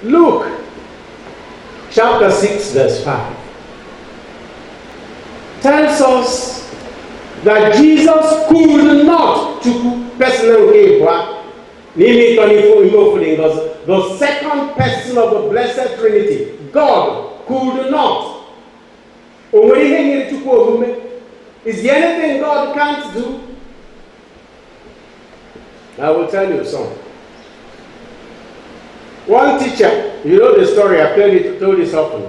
Luke chapter 6 verse 5 tells us that Jesus could not the second person of the Blessed Trinity, God, could not. Is there anything God can't do? I will tell you some. One teacher, you know the story, I've told this often.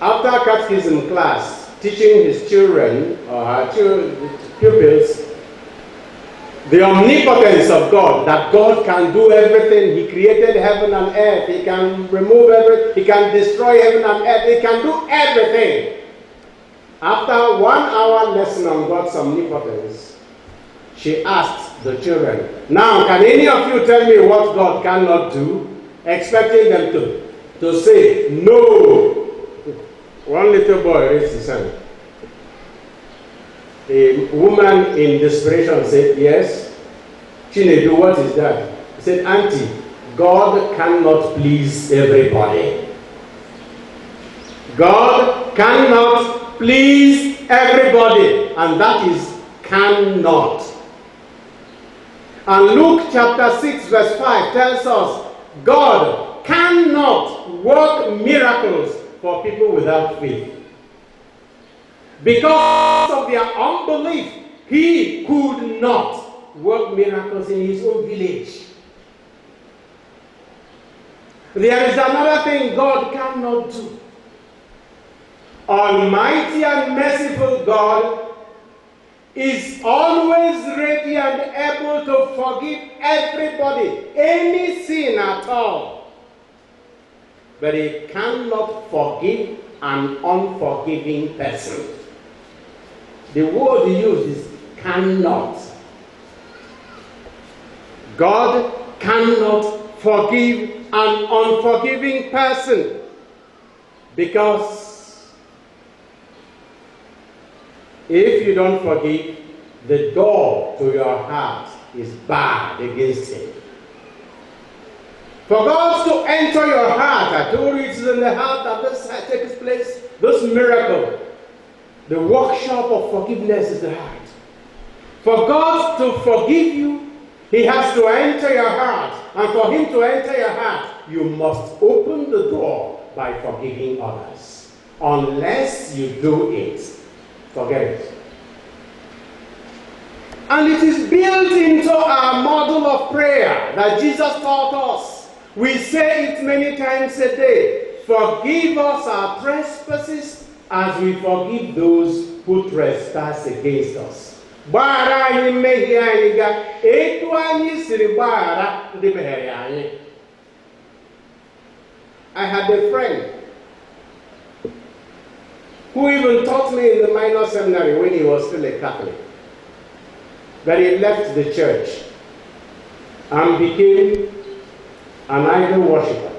After catechism class, teaching his children or her pupils the omnipotence of God, that God can do everything. He created heaven and earth. He can remove everything. He can destroy heaven and earth. He can do everything. After 1 hour lesson on God's omnipotence, she asked the children, now can any of you tell me what God cannot do? Expecting them to say no. One little boy raised his hand. A woman in desperation said, yes. Chinedu, what is that? He said, Auntie, God cannot please everybody. God cannot please everybody. And that is cannot. And Luke chapter 6 verse 5 tells us, God cannot work miracles for people without faith. Because of their unbelief, he could not work miracles in his own village. There is another thing God cannot do. Almighty and merciful God is always ready and able to forgive everybody, any sin at all. But he cannot forgive an unforgiving person. The word he used is cannot. God cannot forgive an unforgiving person because if you don't forgive, the door to your heart is barred against him. For God to enter your heart, I told you it's in the heart that this takes place, this miracle. The workshop of forgiveness is the heart. For God to forgive you, he has to enter your heart. And for him to enter your heart, you must open the door by forgiving others. Unless you do it, forget it. And it is built into our model of prayer that Jesus taught us. We say it many times a day. Forgive us our trespasses as we forgive those who trespass against us. I had a friend who even taught me in the minor seminary when he was still a Catholic. But he left the church and became an idol worshiper.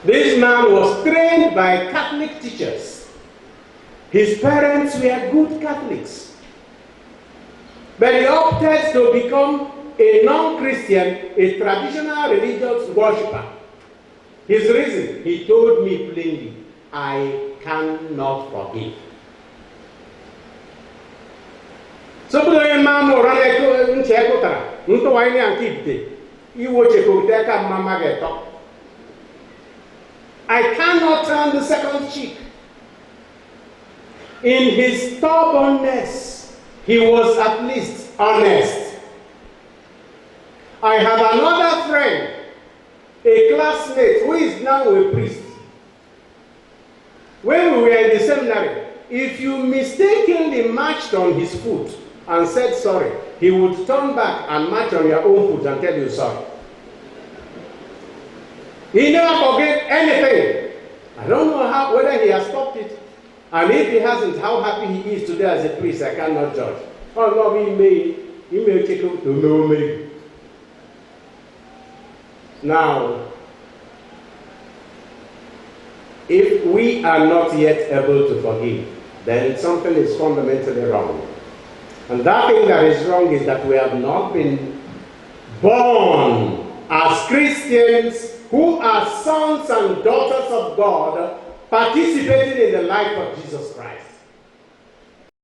This man was trained by Catholic teachers. His parents were good Catholics. But he opted to become a non-Christian, a traditional religious worshiper. His reason, he told me plainly, I cannot forgive. So the man ran into Chekota, into Wine and Kipte. You watch a Koteka Mama get up. I cannot turn the second cheek. In his stubbornness, he was at least honest. I have another friend, a classmate who is now a priest. When we were in the seminary, if you mistakenly marched on his foot and said sorry, he would turn back and march on your own foot and tell you sorry. He never forgave anything. I don't know whether he has stopped it. And if he hasn't, how happy he is today as a priest, I cannot judge. Oh no, he may take him to know me. Now, if we are not yet able to forgive, then something is fundamentally wrong. And that thing that is wrong is that we have not been born as Christians who are sons and daughters of God, participating in the life of Jesus Christ.